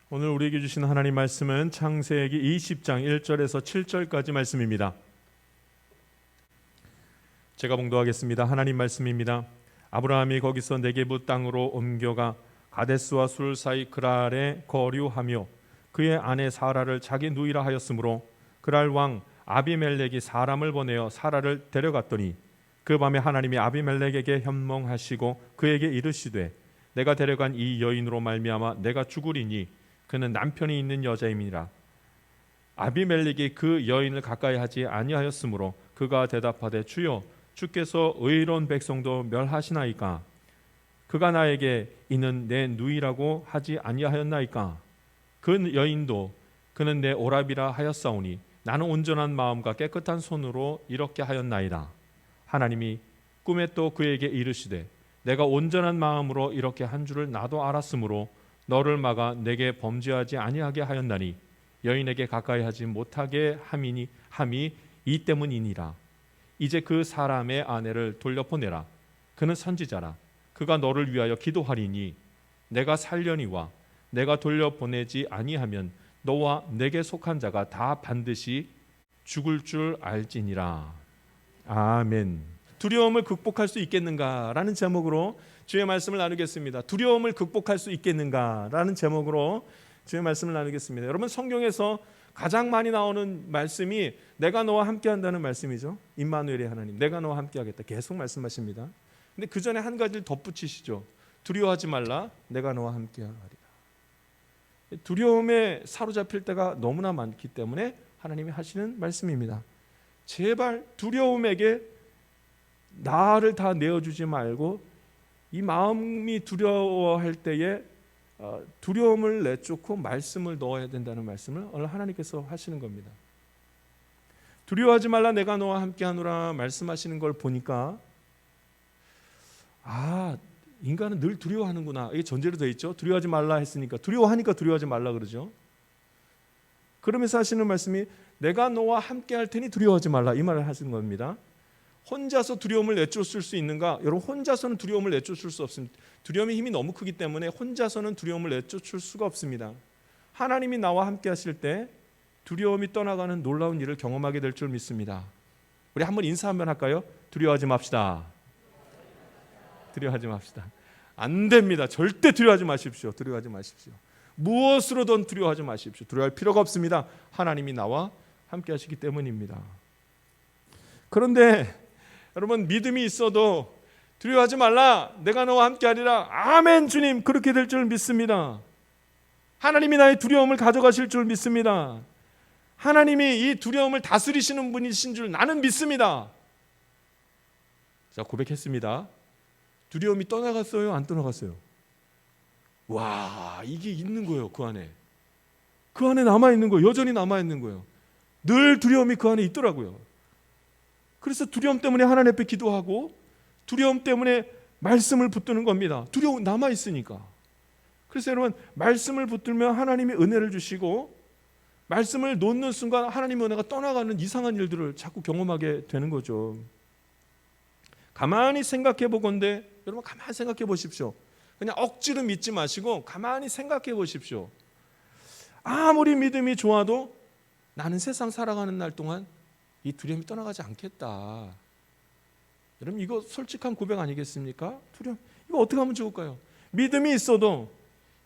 오늘 우리에게 주신 하나님 말씀은 창세기 20장 1절에서 7절까지 말씀입니다. 제가 봉독하겠습니다. 하나님 말씀입니다. 아브라함이 거기서 네게부 땅으로 옮겨가 가데스와 술 사이 그랄에 거류하며 그의 아내 사라를 자기 누이라 하였으므로 그랄 왕 아비멜렉이 사람을 보내어 사라를 데려갔더니 그 밤에 하나님이 아비멜렉에게 현몽하시고 그에게 이르시되 내가 데려간 이 여인으로 말미암아 내가 죽으리니 그는 남편이 있는 여자임이니라. 아비멜렉이 그 여인을 가까이 하지 아니하였으므로 그가 대답하되 주여 주께서 의로운 백성도 멸하시나이까? 그가 나에게 이는 내 누이라고 하지 아니하였나이까? 그 여인도 그는 내 오라비라 하였사오니 나는 온전한 마음과 깨끗한 손으로 이렇게 하였나이다. 하나님이 꿈에 또 그에게 이르시되 내가 온전한 마음으로 이렇게 한 줄을 나도 알았으므로 너를 막아 내게 범죄하지 아니하게 하였나니 여인에게 가까이 하지 못하게 함이 이 때문이니라. 이제 그 사람의 아내를 돌려보내라. 그는 선지자라. 그가 너를 위하여 기도하리니 내가 살려니와 내가 돌려보내지 아니하면 너와 내게 속한 자가 다 반드시 죽을 줄 알지니라. 아멘. 두려움을 극복할 수 있겠는가라는 제목으로 주의 말씀을 나누겠습니다. 두려움을 극복할 수 있겠는가라는 제목으로 주의 말씀을 나누겠습니다. 여러분, 성경에서 가장 많이 나오는 말씀이 내가 너와 함께 한다는 말씀이죠. 임마누엘의 하나님, 내가 너와 함께 하겠다 계속 말씀하십니다. 근데 그 전에 한 가지를 덧붙이시죠. 두려워하지 말라, 내가 너와 함께 하리라. 두려움에 사로잡힐 때가 너무나 많기 때문에 하나님이 하시는 말씀입니다. 제발 두려움에게 나를 다 내어주지 말고 이 마음이 두려워할 때에 두려움을 내쫓고 말씀을 넣어야 된다는 말씀을 오늘 하나님께서 하시는 겁니다. 두려워하지 말라, 내가 너와 함께하노라 말씀하시는 걸 보니까 인간은 늘 두려워하는구나. 이게 전제로 되어 있죠. 두려워하지 말라 했으니까 두려워하니까 두려워하지 말라 그러죠. 그러면서 하시는 말씀이 내가 너와 함께할 테니 두려워하지 말라, 이 말을 하시는 겁니다. 혼자서 두려움을 내쫓을 수 있는가? 여러분, 혼자서는 두려움을 내쫓을 수 없습니다. 두려움의 힘이 너무 크기 때문에 혼자서는 두려움을 내쫓을 수가 없습니다. 하나님이 나와 함께 하실 때 두려움이 떠나가는 놀라운 일을 경험하게 될 줄 믿습니다. 우리 한번 인사 한번 할까요? 두려워하지 맙시다. 두려워하지 맙시다. 안 됩니다. 절대 두려워하지 마십시오. 두려워하지 마십시오. 무엇으로든 두려워하지 마십시오. 두려워할 필요가 없습니다. 하나님이 나와 함께 하시기 때문입니다. 그런데 여러분, 믿음이 있어도 두려워하지 말라, 내가 너와 함께하리라. 아멘. 주님, 그렇게 될 줄 믿습니다. 하나님이 나의 두려움을 가져가실 줄 믿습니다. 하나님이 이 두려움을 다스리시는 분이신 줄 나는 믿습니다. 자, 고백했습니다. 두려움이 떠나갔어요? 안 떠나갔어요? 와, 이게 있는 거예요. 그 안에 남아있는 거예요. 여전히 남아있는 거예요. 늘 두려움이 그 안에 있더라고요. 그래서 두려움 때문에 하나님 앞에 기도하고 두려움 때문에 말씀을 붙드는 겁니다. 두려움 남아있으니까. 그래서 여러분, 말씀을 붙들면 하나님이 은혜를 주시고 말씀을 놓는 순간 하나님의 은혜가 떠나가는 이상한 일들을 자꾸 경험하게 되는 거죠. 가만히 생각해 보건대, 여러분 가만히 생각해 보십시오. 그냥 억지로 믿지 마시고 가만히 생각해 보십시오. 아무리 믿음이 좋아도 나는 세상 살아가는 날 동안 이 두려움이 떠나가지 않겠다. 여러분, 이거 솔직한 고백 아니겠습니까? 두려움, 이거 어떻게 하면 좋을까요? 믿음이 있어도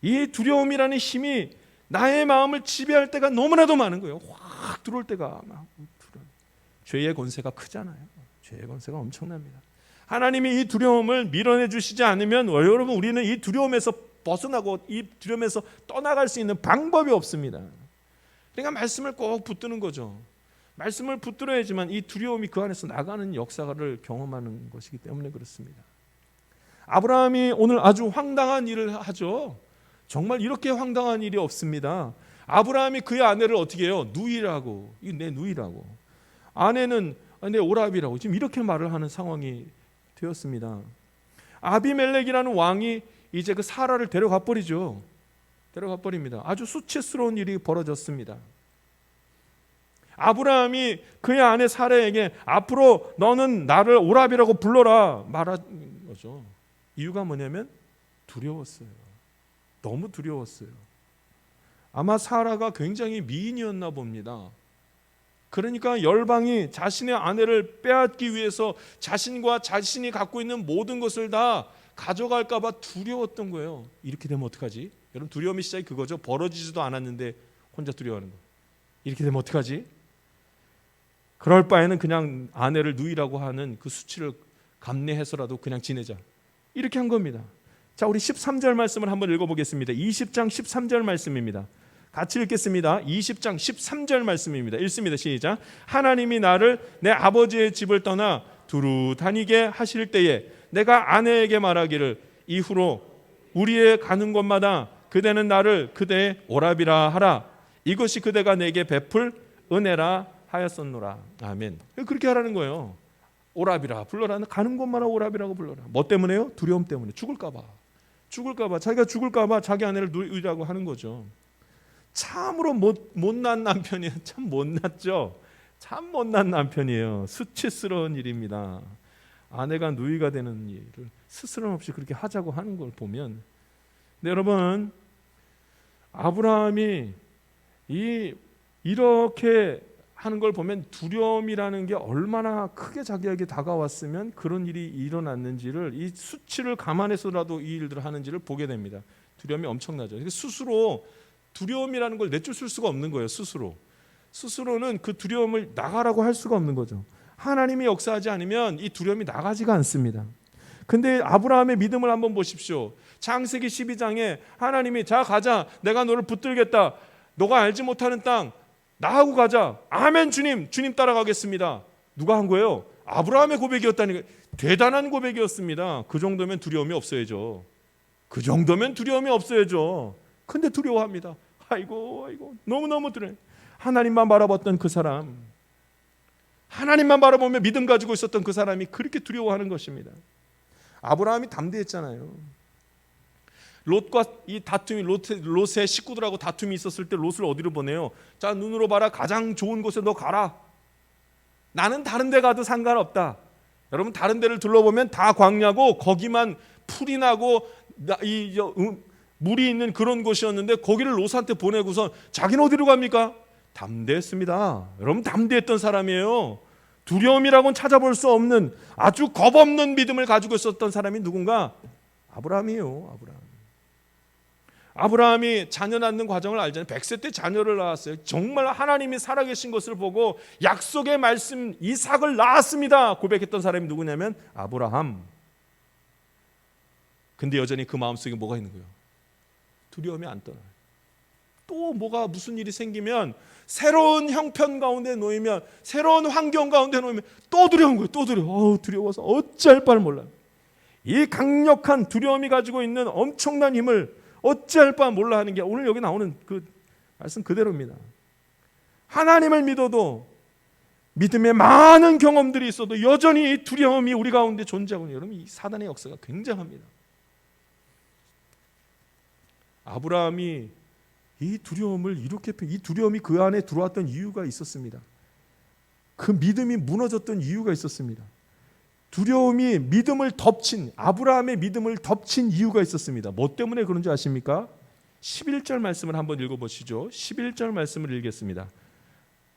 이 두려움이라는 힘이 나의 마음을 지배할 때가 너무나도 많은 거예요. 확 들어올 때가 막. 죄의 권세가 크잖아요. 죄의 권세가 엄청납니다. 하나님이 이 두려움을 밀어내 주시지 않으면 여러분, 우리는 이 두려움에서 벗어나고 이 두려움에서 떠나갈 수 있는 방법이 없습니다. 그러니까 말씀을 꼭 붙드는 거죠. 말씀을 붙들어야지만 이 두려움이 그 안에서 나가는 역사를 경험하는 것이기 때문에 그렇습니다. 아브라함이 오늘 아주 황당한 일을 하죠. 정말 이렇게 황당한 일이 없습니다. 아브라함이 그의 아내를 어떻게 해요? 누이라고, 이 내 누이라고, 아내는 내 오라비라고 지금 이렇게 말을 하는 상황이 되었습니다. 아비멜렉이라는 왕이 이제 그 사라를 데려가 버리죠. 데려가 버립니다. 아주 수치스러운 일이 벌어졌습니다. 아브라함이 그의 아내 사라에게 앞으로 너는 나를 오라비라고 불러라 말한 거죠. 이유가 뭐냐면 두려웠어요. 너무 두려웠어요. 아마 사라가 굉장히 미인이었나 봅니다. 그러니까 열방이 자신의 아내를 빼앗기 위해서 자신과 자신이 갖고 있는 모든 것을 다 가져갈까 봐 두려웠던 거예요. 이렇게 되면 어떡하지? 여러분, 두려움의 시작이 그거죠. 벌어지지도 않았는데 혼자 두려워하는 거. 이렇게 되면 어떡하지? 그럴 바에는 그냥 아내를 누이라고 하는 그 수치를 감내해서라도 그냥 지내자. 이렇게 한 겁니다. 자, 우리 13절 말씀을 한번 읽어보겠습니다. 20장 13절 말씀입니다. 같이 읽겠습니다. 20장 13절 말씀입니다. 읽습니다. 시작. 하나님이 나를 내 아버지의 집을 떠나 두루 다니게 하실 때에 내가 아내에게 말하기를 이후로 우리의 가는 곳마다 그대는 나를 그대의 오라비라 하라. 이것이 그대가 내게 베풀 은혜라 하였었노라. 아멘. 그렇게 하라는 거예요. 오라비라 불러라. 가는 곳마다 오라비라고 불러라. 뭐 때문에요? 두려움 때문에. 죽을까 봐. 자기가 죽을까 봐 자기 아내를 누이라고 하는 거죠. 참으로 못난 남편이에요. 참 못났죠. 참 못난 남편이에요. 수치스러운 일입니다. 아내가 누이가 되는 일을 스스럼 없이 그렇게 하자고 하는 걸 보면, 네, 여러분, 아브라함이 이렇게 하는 걸 보면 두려움이라는 게 얼마나 크게 자기에게 다가왔으면 그런 일이 일어났는지를, 이 수치를 감안해서라도 이 일들을 하는지를 보게 됩니다. 두려움이 엄청나죠. 스스로 두려움이라는 걸 내쫓을 수가 없는 거예요. 스스로는 그 두려움을 나가라고 할 수가 없는 거죠. 하나님이 역사하지 않으면 이 두려움이 나가지가 않습니다. 근데 아브라함의 믿음을 한번 보십시오. 창세기 12장에 하나님이 자 가자, 내가 너를 붙들겠다, 너가 알지 못하는 땅 나하고 가자. 아멘 주님 따라가겠습니다. 누가 한 거예요? 아브라함의 고백이었다니까. 대단한 고백이었습니다. 그 정도면 두려움이 없어야죠. 근데 두려워합니다. 아이고 너무너무 두려워요. 하나님만 바라봤던 그 사람, 하나님만 바라보며 믿음 가지고 있었던 그 사람이 그렇게 두려워하는 것입니다. 아브라함이 담대했잖아요. 롯과 이 다툼이, 롯의 식구들하고 다툼이 있었을 때 롯을 어디로 보내요? 자, 눈으로 봐라. 가장 좋은 곳에 너 가라. 나는 다른 데 가도 상관없다. 여러분, 다른 데를 둘러보면 다 광야고 거기만 풀이 나고 물이 있는 그런 곳이었는데 거기를 롯한테 보내고서 자기는 어디로 갑니까? 담대했습니다. 여러분, 담대했던 사람이에요. 두려움이라고는 찾아볼 수 없는 아주 겁없는 믿음을 가지고 있었던 사람이 누군가? 아브라함이에요. 아브라함이 자녀 낳는 과정을 알잖아요. 100세 때 자녀를 낳았어요. 정말 하나님이 살아계신 것을 보고 약속의 말씀 이삭을 낳았습니다 고백했던 사람이 누구냐면 아브라함. 근데 여전히 그 마음속에 뭐가 있는 거예요? 두려움이 안 떠나요. 또 무슨 일이 생기면, 새로운 형편 가운데 놓이면, 새로운 환경 가운데 놓이면 또 두려운 거예요. 또 두려워. 두려워서 어찌할 바를 몰라요. 이 강력한 두려움이 가지고 있는 엄청난 힘을 어찌할 바 몰라 하는 게 오늘 여기 나오는 그 말씀 그대로입니다. 하나님을 믿어도, 믿음의 많은 경험들이 있어도 여전히 이 두려움이 우리 가운데 존재하고 있는, 여러분, 이 사단의 역사가 굉장합니다. 아브라함이 이 두려움이 그 안에 들어왔던 이유가 있었습니다. 그 믿음이 무너졌던 이유가 있었습니다. 두려움이 아브라함의 믿음을 덮친 이유가 있었습니다. 뭐 때문에 그런지 아십니까? 11절 말씀을 한번 읽어보시죠. 11절 말씀을 읽겠습니다.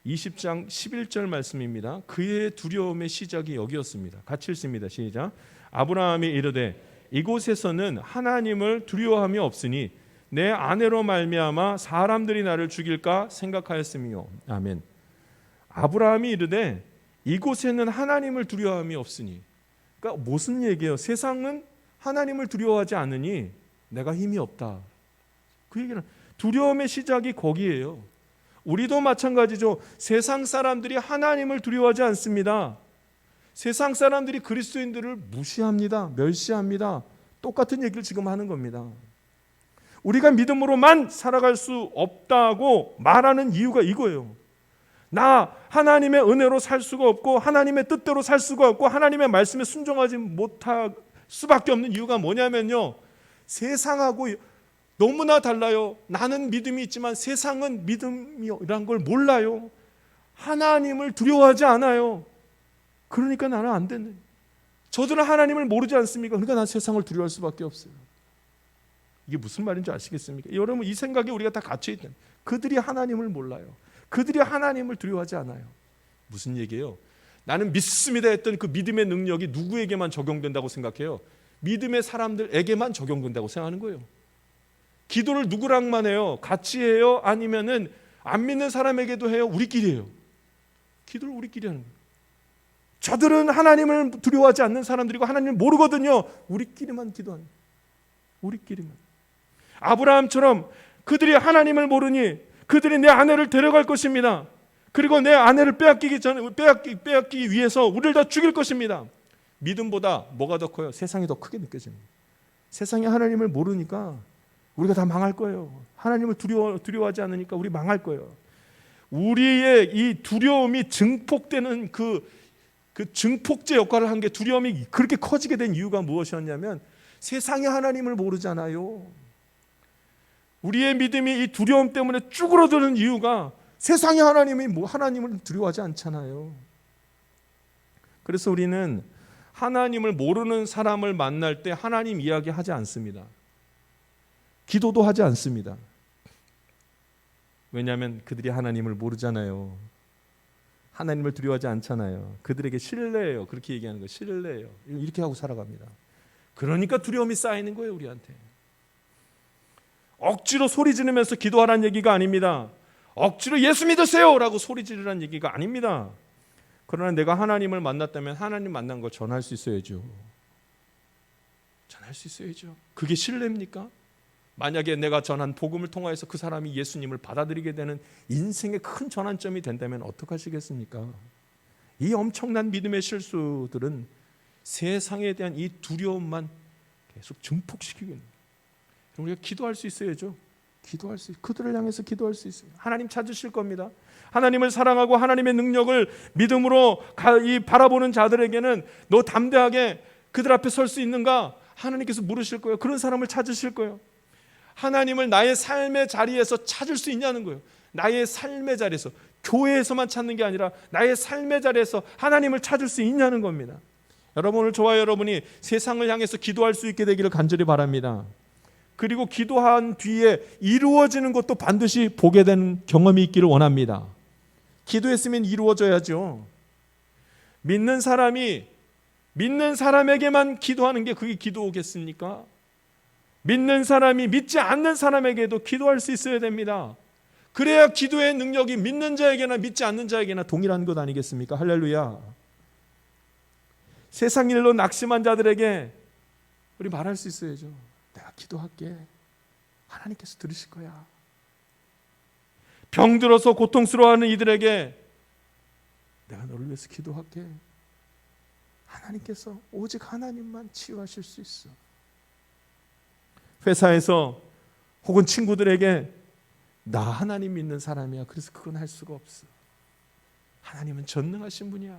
20장 11절 말씀입니다. 그의 두려움의 시작이 여기였습니다. 같이 읽습니다. 시작. 아브라함이 이르되 이곳에서는 하나님을 두려워함이 없으니 내 아내로 말미암아 사람들이 나를 죽일까 생각하였으며. 아멘. 아브라함이 이르되 이곳에는 하나님을 두려워함이 없으니, 그러니까 무슨 얘기예요? 세상은 하나님을 두려워하지 않으니 내가 힘이 없다. 그 얘기는 두려움의 시작이 거기에요. 우리도 마찬가지죠. 세상 사람들이 하나님을 두려워하지 않습니다. 세상 사람들이 그리스도인들을 무시합니다. 멸시합니다. 똑같은 얘기를 지금 하는 겁니다. 우리가 믿음으로만 살아갈 수 없다고 말하는 이유가 이거예요. 나 하나님의 은혜로 살 수가 없고, 하나님의 뜻대로 살 수가 없고, 하나님의 말씀에 순종하지 못할 수밖에 없는 이유가 뭐냐면요, 세상하고 너무나 달라요. 나는 믿음이 있지만 세상은 믿음이란 걸 몰라요. 하나님을 두려워하지 않아요. 그러니까 나는 안 되네. 저들은 하나님을 모르지 않습니까? 그러니까 난 세상을 두려워할 수밖에 없어요. 이게 무슨 말인지 아시겠습니까? 여러분, 이 생각에 우리가 다 갇혀 있는, 그들이 하나님을 몰라요. 그들이 하나님을 두려워하지 않아요. 무슨 얘기예요? 나는 믿습니다 했던 그 믿음의 능력이 누구에게만 적용된다고 생각해요? 믿음의 사람들에게만 적용된다고 생각하는 거예요. 기도를 누구랑만 해요? 같이 해요? 아니면은 안 믿는 사람에게도 해요? 우리끼리 해요? 기도를 우리끼리 하는 거예요. 저들은 하나님을 두려워하지 않는 사람들이고 하나님을 모르거든요. 우리끼리만 기도하는 거예요. 우리끼리만. 아브라함처럼 그들이 하나님을 모르니 그들이 내 아내를 데려갈 것입니다. 그리고 내 아내를 빼앗기기 위해서 우리를 다 죽일 것입니다. 믿음보다 뭐가 더 커요? 세상이 더 크게 느껴집니다. 세상이 하나님을 모르니까 우리가 다 망할 거예요. 하나님을 두려워하지 않으니까 우리 망할 거예요. 우리의 이 두려움이 증폭되는 그 증폭제 역할을 한 게, 두려움이 그렇게 커지게 된 이유가 무엇이었냐면 세상이 하나님을 모르잖아요. 우리의 믿음이 이 두려움 때문에 쭈그러드는 이유가 세상이 하나님을 두려워하지 않잖아요. 그래서 우리는 하나님을 모르는 사람을 만날 때 하나님 이야기하지 않습니다. 기도도 하지 않습니다. 왜냐하면 그들이 하나님을 모르잖아요. 하나님을 두려워하지 않잖아요. 그들에게 신뢰예요. 그렇게 얘기하는 거예요. 신뢰예요. 이렇게 하고 살아갑니다. 그러니까 두려움이 쌓이는 거예요, 우리한테. 억지로 소리 지르면서 기도하라는 얘기가 아닙니다. 억지로 예수 믿으세요 라고 소리 지르라는 얘기가 아닙니다. 그러나 내가 하나님을 만났다면 하나님 만난 걸 전할 수 있어야죠. 전할 수 있어야죠. 그게 신뢰입니까? 만약에 내가 전한 복음을 통하여서 그 사람이 예수님을 받아들이게 되는 인생의 큰 전환점이 된다면 어떡하시겠습니까? 이 엄청난 믿음의 실수들은 세상에 대한 이 두려움만 계속 증폭시키고 있는 거예요. 우리가 기도할 수 있어야죠. 기도할 수, 그들을 향해서 기도할 수 있어요. 하나님 찾으실 겁니다. 하나님을 사랑하고 하나님의 능력을 믿음으로 바라보는 자들에게는 너 담대하게 그들 앞에 설 수 있는가? 하나님께서 물으실 거예요. 그런 사람을 찾으실 거예요. 하나님을 나의 삶의 자리에서 찾을 수 있냐는 거예요. 나의 삶의 자리에서, 교회에서만 찾는 게 아니라 나의 삶의 자리에서 하나님을 찾을 수 있냐는 겁니다. 여러분, 오늘 저와 여러분이 세상을 향해서 기도할 수 있게 되기를 간절히 바랍니다. 그리고 기도한 뒤에 이루어지는 것도 반드시 보게 되는 경험이 있기를 원합니다. 기도했으면 이루어져야죠. 믿는 사람에게만 기도하는 게 그게 기도겠습니까? 믿는 사람이 믿지 않는 사람에게도 기도할 수 있어야 됩니다. 그래야 기도의 능력이 믿는 자에게나 믿지 않는 자에게나 동일한 것 아니겠습니까? 할렐루야. 세상 일로 낙심한 자들에게 우리 말할 수 있어야죠. 내가 기도할게. 하나님께서 들으실 거야. 병들어서 고통스러워하는 이들에게 내가 너를 위해서 기도할게. 하나님께서, 오직 하나님만 치유하실 수 있어. 회사에서 혹은 친구들에게 나 하나님 믿는 사람이야. 그래서 그건 할 수가 없어. 하나님은 전능하신 분이야.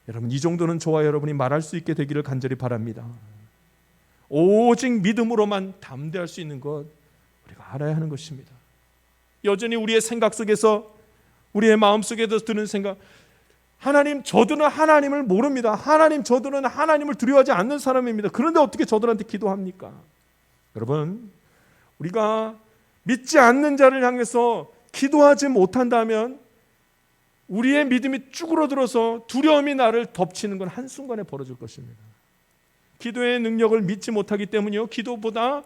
여러분, 이 정도는 저와 여러분이 말할 수 있게 되기를 간절히 바랍니다. 오직 믿음으로만 담대할 수 있는 것 우리가 알아야 하는 것입니다. 여전히 우리의 생각 속에서, 우리의 마음 속에서 드는 생각, 하나님, 저들은 하나님을 모릅니다. 저들은 하나님을 두려워하지 않는 사람입니다. 그런데 어떻게 저들한테 기도합니까? 여러분, 우리가 믿지 않는 자를 향해서 기도하지 못한다면 우리의 믿음이 쭈그러들어서 두려움이 나를 덮치는 건 한순간에 벌어질 것입니다. 기도의 능력을 믿지 못하기 때문이요, 기도보다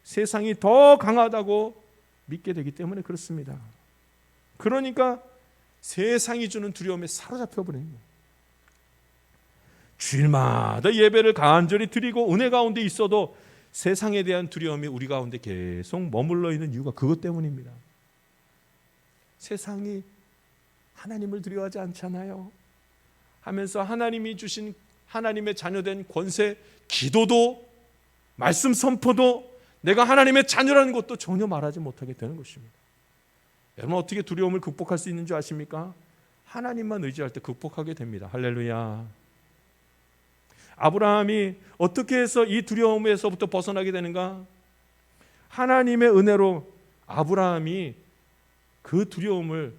세상이 더 강하다고 믿게 되기 때문에 그렇습니다. 그러니까 세상이 주는 두려움에 사로잡혀 버리는 거예요. 주일마다 예배를 간절히 드리고 은혜 가운데 있어도 세상에 대한 두려움이 우리 가운데 계속 머물러 있는 이유가 그것 때문입니다. 세상이 하나님을 두려워하지 않잖아요 하면서 하나님이 주신 하나님의 자녀된 권세, 기도도, 말씀 선포도, 내가 하나님의 자녀라는 것도 전혀 말하지 못하게 되는 것입니다. 여러분, 어떻게 두려움을 극복할 수 있는 줄 아십니까? 하나님만 의지할 때 극복하게 됩니다. 할렐루야. 아브라함이 어떻게 해서 이 두려움에서부터 벗어나게 되는가? 하나님의 은혜로 아브라함이 그 두려움을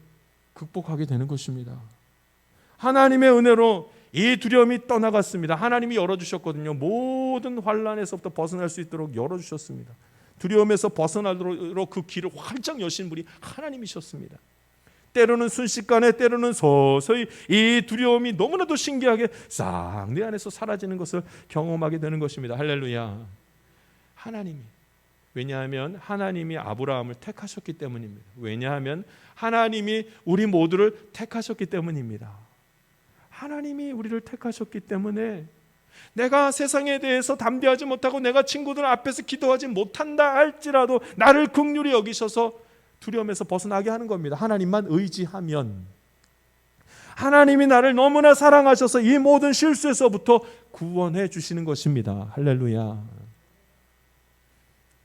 극복하게 되는 것입니다. 하나님의 은혜로 이 두려움이 떠나갔습니다. 하나님이 열어주셨거든요. 모든 환난에서부터 벗어날 수 있도록 열어주셨습니다. 두려움에서 벗어나도록 그 길을 활짝 여신 분이 하나님이셨습니다. 때로는 순식간에, 때로는 서서히 이 두려움이 너무나도 신기하게 싹 내 안에서 사라지는 것을 경험하게 되는 것입니다. 할렐루야. 하나님이, 왜냐하면 하나님이 아브라함을 택하셨기 때문입니다. 왜냐하면 하나님이 우리 모두를 택하셨기 때문입니다. 하나님이 우리를 택하셨기 때문에 내가 세상에 대해서 담대하지 못하고 내가 친구들 앞에서 기도하지 못한다 할지라도 나를 긍휼히 여기셔서 두려움에서 벗어나게 하는 겁니다. 하나님만 의지하면. 하나님이 나를 너무나 사랑하셔서 이 모든 실수에서부터 구원해 주시는 것입니다. 할렐루야.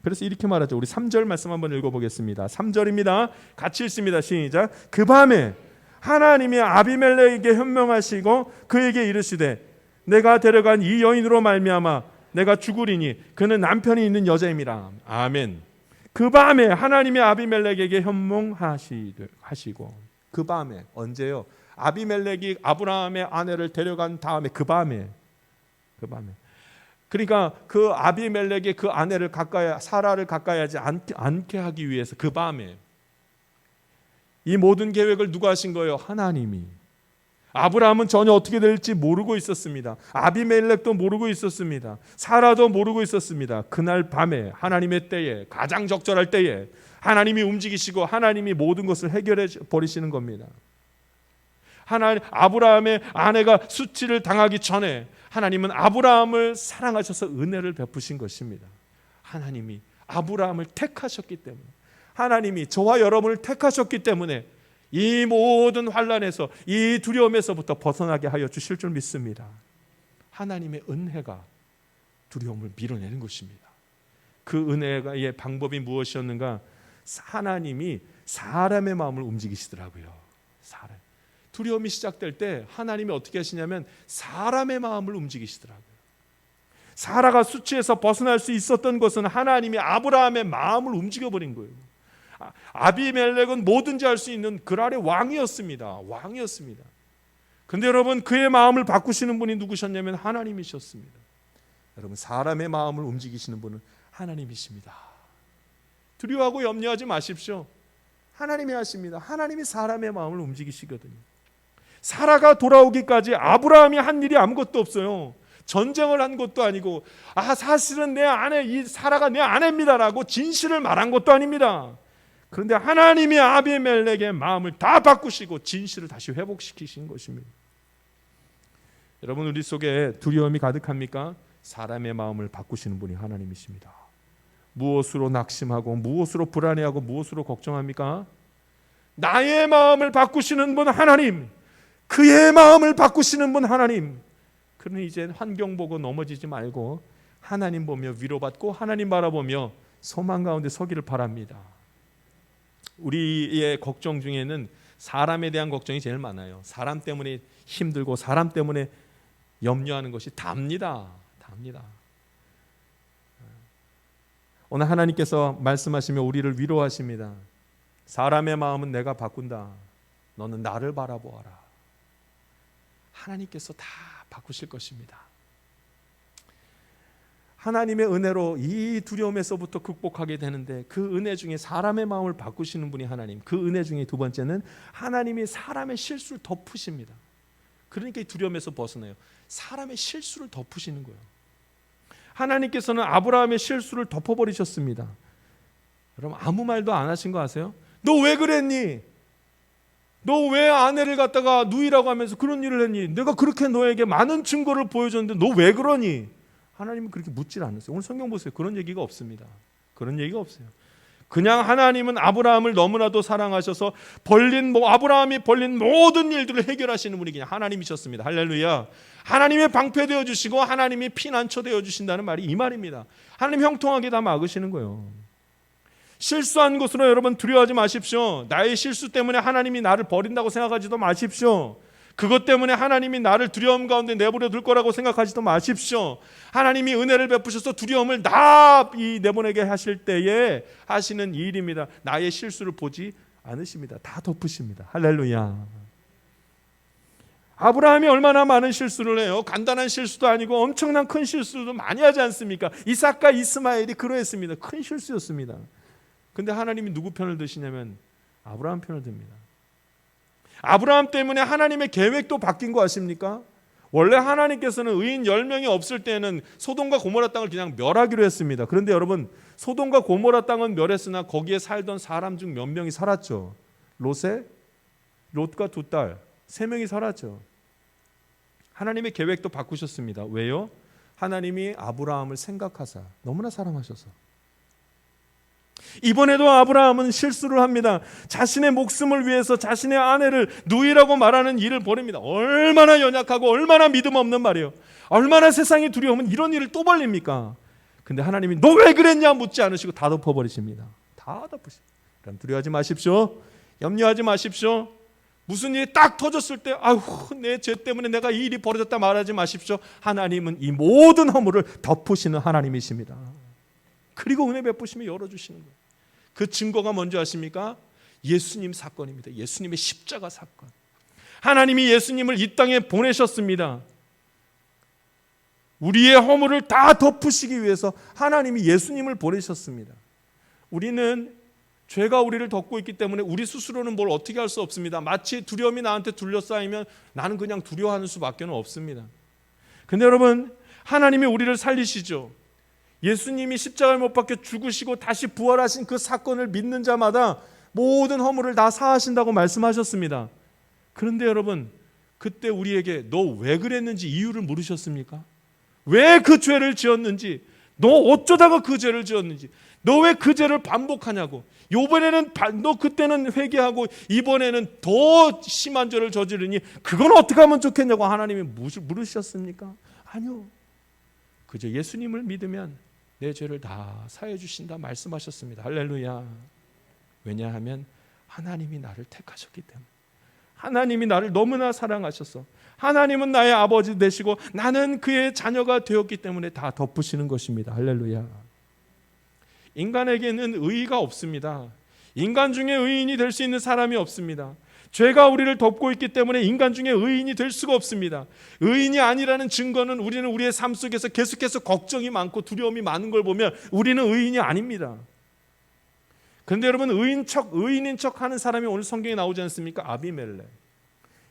그래서 이렇게 말하죠. 우리 3절 말씀 한번 읽어보겠습니다. 3절입니다. 같이 읽습니다. 시작. 그 밤에 하나님이 아비멜렉에게 현명하시고 그에게 이르시되 내가 데려간 이 여인으로 말미암아 내가 죽으리니 그는 남편이 있는 여자임이라. 아멘. 그 밤에 하나님이 아비멜렉에게 현몽하시고, 그 밤에, 언제요? 아비멜렉이 아브라함의 아내를 데려간 다음에 그 밤에. 그러니까 그 아비멜렉의 그 아내를 가까이, 사라를 가까이 하지 않게 하기 위해서 그 밤에 이 모든 계획을 누가 하신 거예요? 하나님이. 아브라함은 전혀 어떻게 될지 모르고 있었습니다. 아비멜렉도 모르고 있었습니다. 사라도 모르고 있었습니다. 그날 밤에 하나님의 때에, 가장 적절할 때에 하나님이 움직이시고 하나님이 모든 것을 해결해 버리시는 겁니다. 아브라함의 아내가 수치를 당하기 전에 하나님은 아브라함을 사랑하셔서 은혜를 베푸신 것입니다. 하나님이 아브라함을 택하셨기 때문에, 하나님이 저와 여러분을 택하셨기 때문에 이 모든 환난에서, 이 두려움에서부터 벗어나게 하여 주실 줄 믿습니다. 하나님의 은혜가 두려움을 밀어내는 것입니다. 그 은혜의 방법이 무엇이었는가? 하나님이 사람의 마음을 움직이시더라고요. 두려움이 시작될 때 하나님이 어떻게 하시냐면 사람의 마음을 움직이시더라고요. 사라가 수치에서 벗어날 수 있었던 것은 하나님이 아브라함의 마음을 움직여버린 거예요. 아비멜렉은 뭐든지 할 수 있는 그랄의 왕이었습니다. 그런데 여러분, 그의 마음을 바꾸시는 분이 누구셨냐면 하나님이셨습니다. 여러분, 사람의 마음을 움직이시는 분은 하나님이십니다. 두려워하고 염려하지 마십시오. 하나님이 하십니다. 하나님이 사람의 마음을 움직이시거든요. 사라가 돌아오기까지 아브라함이 한 일이 아무것도 없어요. 전쟁을 한 것도 아니고, 사실은 내 아내, 이 사라가 내 아내입니다라고 진실을 말한 것도 아닙니다. 그런데 하나님이 아비멜렉의 마음을 다 바꾸시고 진실을 다시 회복시키신 것입니다. 여러분, 우리 속에 두려움이 가득합니까? 사람의 마음을 바꾸시는 분이 하나님이십니다. 무엇으로 낙심하고 무엇으로 불안해하고 무엇으로 걱정합니까? 나의 마음을 바꾸시는 분 하나님, 그의 마음을 바꾸시는 분 하나님. 그러니 이제 환경 보고 넘어지지 말고 하나님 보며 위로받고 하나님 바라보며 소망 가운데 서기를 바랍니다. 우리의 걱정 중에는 사람에 대한 걱정이 제일 많아요. 사람 때문에 힘들고 사람 때문에 염려하는 것이 답니다. 오늘 하나님께서 말씀하시며 우리를 위로하십니다. 사람의 마음은 내가 바꾼다. 너는 나를 바라보아라. 하나님께서 다 바꾸실 것입니다. 하나님의 은혜로 이 두려움에서부터 극복하게 되는데, 그 은혜 중에 사람의 마음을 바꾸시는 분이 하나님. 그 은혜 중에 두 번째는 하나님이 사람의 실수를 덮으십니다. 그러니까 이 두려움에서 벗어나요. 사람의 실수를 덮으시는 거예요. 하나님께서는 아브라함의 실수를 덮어버리셨습니다. 여러분, 아무 말도 안 하신 거 아세요? 너 왜 그랬니? 너 왜 아내를 갖다가 누이라고 하면서 그런 일을 했니? 내가 그렇게 너에게 많은 증거를 보여줬는데 너 왜 그러니? 하나님은 그렇게 묻질 않으세요. 오늘 성경 보세요. 그런 얘기가 없습니다. 그런 얘기가 없어요. 그냥 하나님은 아브라함을 너무나도 사랑하셔서 아브라함이 벌린 모든 일들을 해결하시는 분이 그냥 하나님이셨습니다. 할렐루야. 하나님의 방패 되어 주시고 하나님이 피난처 되어 주신다는 말이 이 말입니다. 하나님 형통하게 다 막으시는 거예요. 실수한 것으로 여러분 두려워하지 마십시오. 나의 실수 때문에 하나님이 나를 버린다고 생각하지도 마십시오. 그것 때문에 하나님이 나를 두려움 가운데 내버려 둘 거라고 생각하지도 마십시오. 하나님이 은혜를 베푸셔서 두려움을 다 내보내게 하실 때에 하시는 일입니다. 나의 실수를 보지 않으십니다. 다 덮으십니다. 할렐루야. 아브라함이 얼마나 많은 실수를 해요. 간단한 실수도 아니고 엄청난 큰 실수도 많이 하지 않습니까? 이삭과 이스마엘이 그러했습니다. 큰 실수였습니다. 근데 하나님이 누구 편을 드시냐면 아브라함 편을 듭니다. 아브라함 때문에 하나님의 계획도 바뀐 거 아십니까? 원래 하나님께서는 의인 10명이 없을 때는 소돔과 고모라 땅을 그냥 멸하기로 했습니다. 그런데 여러분, 소돔과 고모라 땅은 멸했으나 거기에 살던 사람 중 몇 명이 살았죠. 롯과 두 딸, 3명이 살았죠. 하나님의 계획도 바꾸셨습니다. 왜요? 하나님이 아브라함을 생각하사 너무나 사랑하셔서. 이번에도 아브라함은 실수를 합니다. 자신의 목숨을 위해서 자신의 아내를 누이라고 말하는 일을 벌입니다. 얼마나 연약하고 얼마나 믿음 없는 말이에요. 얼마나 세상이 두려우면 이런 일을 또 벌립니까? 근데 하나님이 너 왜 그랬냐 묻지 않으시고 다 덮어버리십니다. 다 덮으십니다. 그럼 두려워하지 마십시오. 염려하지 마십시오. 무슨 일이 딱 터졌을 때 내 죄 때문에 내가 이 일이 벌어졌다 말하지 마십시오. 하나님은 이 모든 허물을 덮으시는 하나님이십니다. 그리고 은혜 베푸시며 열어주시는 거예요. 그 증거가 뭔지 아십니까? 예수님 사건입니다. 예수님의 십자가 사건. 하나님이 예수님을 이 땅에 보내셨습니다. 우리의 허물을 다 덮으시기 위해서 하나님이 예수님을 보내셨습니다. 우리는 죄가 우리를 덮고 있기 때문에 우리 스스로는 뭘 어떻게 할 수 없습니다. 마치 두려움이 나한테 둘러싸이면 나는 그냥 두려워하는 수밖에 없습니다. 근데 여러분, 하나님이 우리를 살리시죠. 예수님이 십자가에 못 박혀 죽으시고 다시 부활하신 그 사건을 믿는 자마다 모든 허물을 다 사하신다고 말씀하셨습니다. 그런데 여러분, 그때 우리에게 너 왜 그랬는지 이유를 물으셨습니까? 왜 그 죄를 지었는지, 너 어쩌다가 그 죄를 지었는지, 너 왜 그 죄를 반복하냐고. 이번에는 너 그때는 회개하고 이번에는 더 심한 죄를 저지르니 그건 어떻게 하면 좋겠냐고 하나님이 물으셨습니까? 아니요. 그저 예수님을 믿으면 내 죄를 다 사해 주신다 말씀하셨습니다. 할렐루야. 왜냐하면 하나님이 나를 택하셨기 때문에. 하나님이 나를 너무나 사랑하셔서 하나님은 나의 아버지 되시고 나는 그의 자녀가 되었기 때문에 다 덮으시는 것입니다. 할렐루야. 인간에게는 의의가 없습니다. 인간 중에 의인이 될 수 있는 사람이 없습니다. 죄가 우리를 덮고 있기 때문에 인간 중에 의인이 될 수가 없습니다. 의인이 아니라는 증거는 우리는 우리의 삶 속에서 계속해서 걱정이 많고 두려움이 많은 걸 보면 우리는 의인이 아닙니다. 그런데 여러분, 의인인 척 하는 사람이 오늘 성경에 나오지 않습니까? 아비멜렉.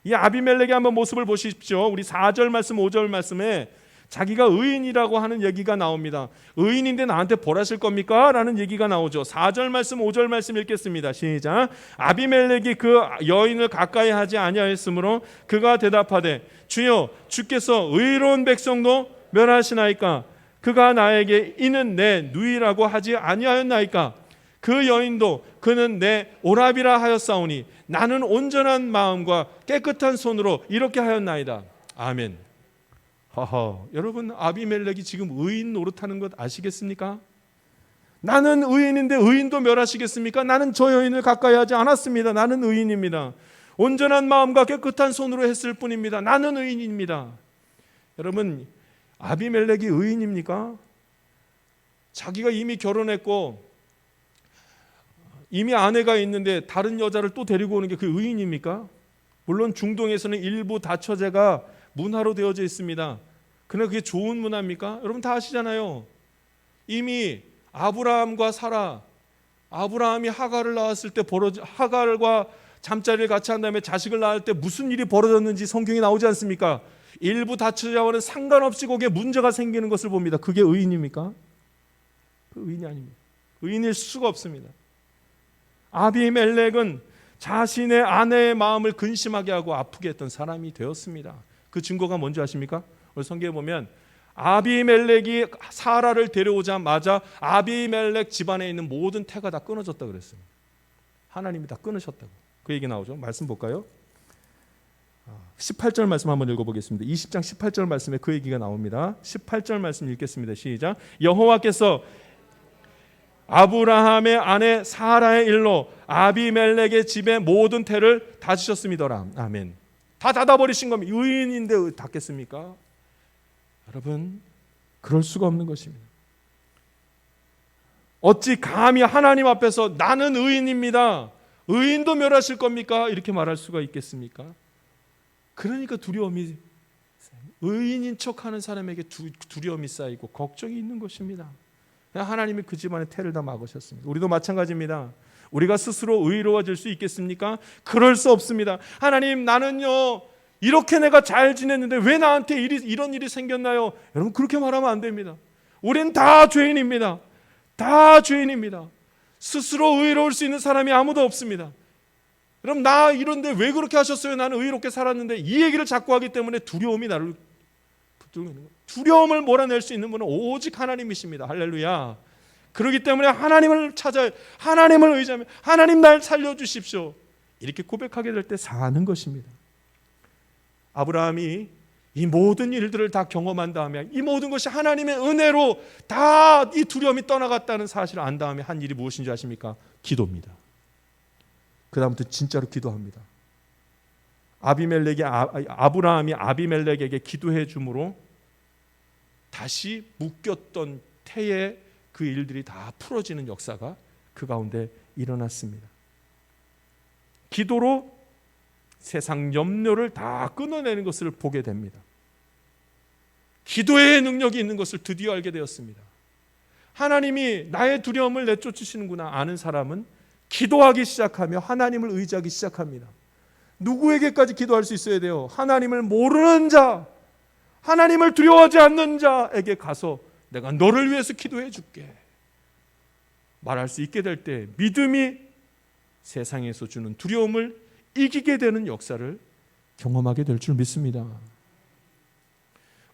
이 아비멜렉의 한번 모습을 보십시오. 우리 4절 말씀 5절 말씀에 자기가 의인이라고 하는 얘기가 나옵니다. 의인인데 나한테 벌하실 겁니까? 라는 얘기가 나오죠. 4절 말씀 5절 말씀 읽겠습니다. 시작. 아비멜렉이 그 여인을 가까이 하지 아니하였으므로 그가 대답하되 주여 주께서 의로운 백성도 멸하시나이까? 그가 나에게 이는 내 누이라고 하지 아니하였나이까? 그 여인도 그는 내 오라비라 하였사오니 나는 온전한 마음과 깨끗한 손으로 이렇게 하였나이다. 아멘. 여러분, 아비멜렉이 지금 의인 노릇하는 것 아시겠습니까? 나는 의인인데 의인도 멸하시겠습니까? 나는 저 여인을 가까이 하지 않았습니다. 나는 의인입니다. 온전한 마음과 깨끗한 손으로 했을 뿐입니다. 나는 의인입니다. 여러분, 아비멜렉이 의인입니까? 자기가 이미 결혼했고 이미 아내가 있는데 다른 여자를 또 데리고 오는 게 그 의인입니까? 물론 중동에서는 일부 다처제가 문화로 되어져 있습니다. 그러나 그게 좋은 문화입니까? 여러분 다 아시잖아요. 이미 아브라함과 사라, 아브라함이 하갈을 낳았을 때 하갈과 잠자리를 같이 한 다음에 자식을 낳을 때 무슨 일이 벌어졌는지 성경에 나오지 않습니까? 일부 다처제와는 상관없이 거기에 문제가 생기는 것을 봅니다. 그게 의인입니까? 그 의인이 아닙니다. 의인일 수가 없습니다. 아비멜렉은 자신의 아내의 마음을 근심하게 하고 아프게 했던 사람이 되었습니다. 그 증거가 뭔지 아십니까? 오늘 성경에 보면 아비멜렉이 사라를 데려오자마자 아비멜렉 집안에 있는 모든 태가 다 끊어졌다 그랬습니다. 하나님이 다 끊으셨다고. 그 얘기 나오죠. 말씀 볼까요? 18절 말씀 한번 읽어보겠습니다. 20장 18절 말씀에 그 얘기가 나옵니다. 18절 말씀 읽겠습니다. 시작. 여호와께서 아브라함의 아내 사라의 일로 아비멜렉의 집의 모든 태를 닫으셨음이더라. 아멘. 다 닫아버리신 겁니다. 의인인데 닫겠습니까? 여러분, 그럴 수가 없는 것입니다. 어찌 감히 하나님 앞에서 나는 의인입니다, 의인도 멸하실 겁니까? 이렇게 말할 수가 있겠습니까? 그러니까 두려움이, 의인인 척하는 사람에게 두려움이 쌓이고 걱정이 있는 것입니다. 하나님이 그 집안의 태를 다 막으셨습니다. 우리도 마찬가지입니다. 우리가 스스로 의로워질 수 있겠습니까? 그럴 수 없습니다. 하나님, 나는요 이렇게 내가 잘 지냈는데 왜 나한테 이런 일이 생겼나요? 여러분, 그렇게 말하면 안 됩니다. 우린 다 죄인입니다. 다 죄인입니다. 스스로 의로울 수 있는 사람이 아무도 없습니다. 그럼 나 이런데 왜 그렇게 하셨어요? 나는 의롭게 살았는데, 이 얘기를 자꾸 하기 때문에 두려움이 나를 붙들고 있는 거예요. 두려움을 몰아낼 수 있는 분은 오직 하나님이십니다. 할렐루야. 그렇기 때문에 하나님을 찾아야, 하나님을 의지하면 하나님 날 살려주십시오, 이렇게 고백하게 될 때 사는 것입니다. 아브라함이 이 모든 일들을 다 경험한 다음에, 이 모든 것이 하나님의 은혜로 다 이 두려움이 떠나갔다는 사실을 안 다음에 한 일이 무엇인지 아십니까? 기도입니다. 그 다음부터 진짜로 기도합니다. 아브라함이 아비멜렉에게 기도해 줌으로 다시 묶였던 태의 그 일들이 다 풀어지는 역사가 그 가운데 일어났습니다. 기도로 세상 염려를 다 끊어내는 것을 보게 됩니다. 기도의 능력이 있는 것을 드디어 알게 되었습니다. 하나님이 나의 두려움을 내쫓으시는구나 아는 사람은 기도하기 시작하며 하나님을 의지하기 시작합니다. 누구에게까지 기도할 수 있어야 돼요? 하나님을 모르는 자, 하나님을 두려워하지 않는 자에게 가서 내가 너를 위해서 기도해 줄게 말할 수 있게 될 때, 믿음이 세상에서 주는 두려움을 이기게 되는 역사를 경험하게 될 줄 믿습니다.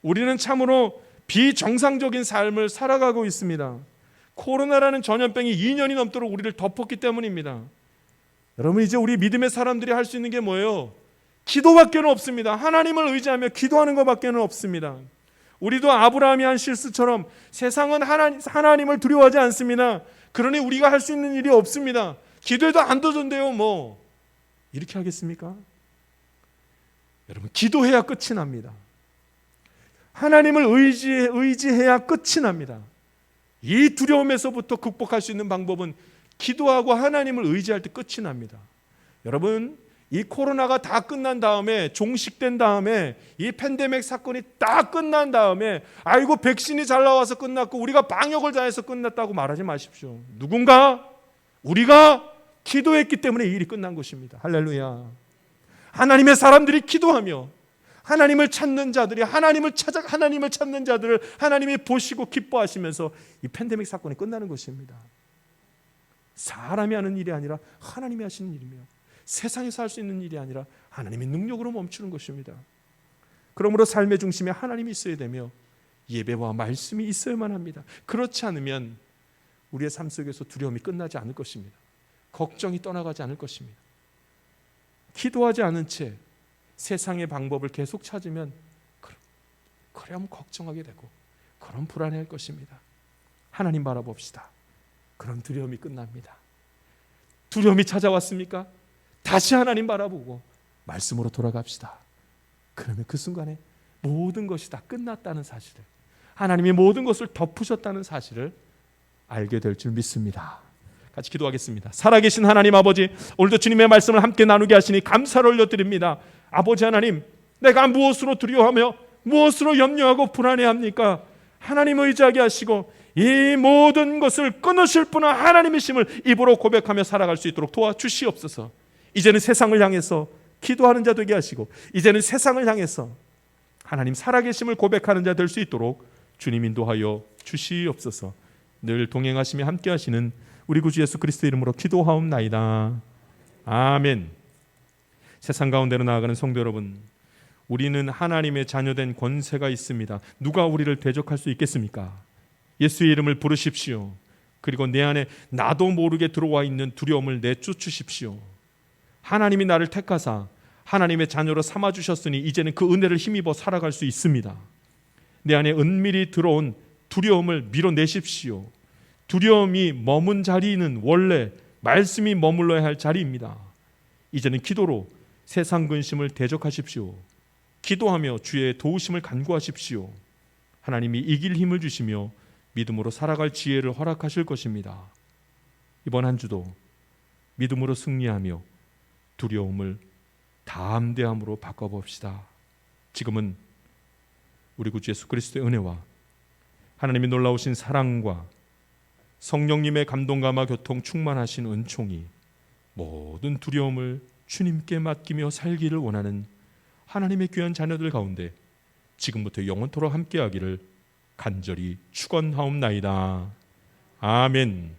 우리는 참으로 비정상적인 삶을 살아가고 있습니다. 코로나라는 전염병이 2년이 넘도록 우리를 덮었기 때문입니다. 여러분, 이제 우리 믿음의 사람들이 할 수 있는 게 뭐예요? 기도밖에 없습니다. 하나님을 의지하며 기도하는 것밖에 없습니다. 우리도 아브라함이 한 실수처럼 세상은 하나님을 두려워하지 않습니다. 그러니 우리가 할 수 있는 일이 없습니다. 기도해도 안 되던데요 뭐, 이렇게 하겠습니까? 여러분, 기도해야 끝이 납니다. 하나님을 의지해야 끝이 납니다. 이 두려움에서부터 극복할 수 있는 방법은 기도하고 하나님을 의지할 때 끝이 납니다. 여러분, 이 코로나가 다 끝난 다음에, 종식된 다음에, 이 팬데믹 사건이 딱 끝난 다음에 아이고 백신이 잘 나와서 끝났고 우리가 방역을 잘해서 끝났다고 말하지 마십시오. 누군가, 우리가 기도했기 때문에 이 일이 끝난 것입니다. 할렐루야. 하나님의 사람들이 기도하며 하나님을 찾는 자들이 하나님을 찾는 자들을 하나님이 보시고 기뻐하시면서 이 팬데믹 사건이 끝나는 것입니다. 사람이 하는 일이 아니라 하나님이 하시는 일이며, 세상에서 할 수 있는 일이 아니라 하나님의 능력으로 멈추는 것입니다. 그러므로 삶의 중심에 하나님이 있어야 되며 예배와 말씀이 있어야만 합니다. 그렇지 않으면 우리의 삶 속에서 두려움이 끝나지 않을 것입니다. 걱정이 떠나가지 않을 것입니다. 기도하지 않은 채 세상의 방법을 계속 찾으면 그럼 걱정하게 되고 그럼 불안해할 것입니다. 하나님 바라봅시다. 그럼 두려움이 끝납니다. 두려움이 찾아왔습니까? 다시 하나님 바라보고 말씀으로 돌아갑시다. 그러면 그 순간에 모든 것이 다 끝났다는 사실을, 하나님이 모든 것을 덮으셨다는 사실을 알게 될 줄 믿습니다. 같이 기도하겠습니다. 살아계신 하나님 아버지, 오늘도 주님의 말씀을 함께 나누게 하시니 감사를 올려드립니다. 아버지 하나님, 내가 무엇으로 두려워하며 무엇으로 염려하고 불안해합니까? 하나님 의지하게 하시고 이 모든 것을 끊으실 분은 하나님이심을 입으로 고백하며 살아갈 수 있도록 도와주시옵소서. 이제는 세상을 향해서 기도하는 자 되게 하시고, 이제는 세상을 향해서 하나님 살아계심을 고백하는 자 될 수 있도록 주님 인도하여 주시옵소서. 늘 동행하시며 함께 하시는 우리 구주 예수 그리스도 이름으로 기도하옵나이다. 아멘. 세상 가운데로 나아가는 성도 여러분, 우리는 하나님의 자녀된 권세가 있습니다. 누가 우리를 대적할 수 있겠습니까? 예수의 이름을 부르십시오. 그리고 내 안에 나도 모르게 들어와 있는 두려움을 내쫓으십시오. 하나님이 나를 택하사 하나님의 자녀로 삼아주셨으니 이제는 그 은혜를 힘입어 살아갈 수 있습니다. 내 안에 은밀히 들어온 두려움을 밀어내십시오. 두려움이 머문 자리는 원래 말씀이 머물러야 할 자리입니다. 이제는 기도로 세상 근심을 대적하십시오. 기도하며 주의 도우심을 간구하십시오. 하나님이 이길 힘을 주시며 믿음으로 살아갈 지혜를 허락하실 것입니다. 이번 한 주도 믿음으로 승리하며 두려움을 담대함으로 바꿔봅시다. 지금은 우리 구주 예수 그리스도의 은혜와 하나님의 놀라우신 사랑과 성령님의 감동감화 교통 충만하신 은총이 모든 두려움을 주님께 맡기며 살기를 원하는 하나님의 귀한 자녀들 가운데 지금부터 영원토록 함께하기를 간절히 축원하옵나이다. 아멘.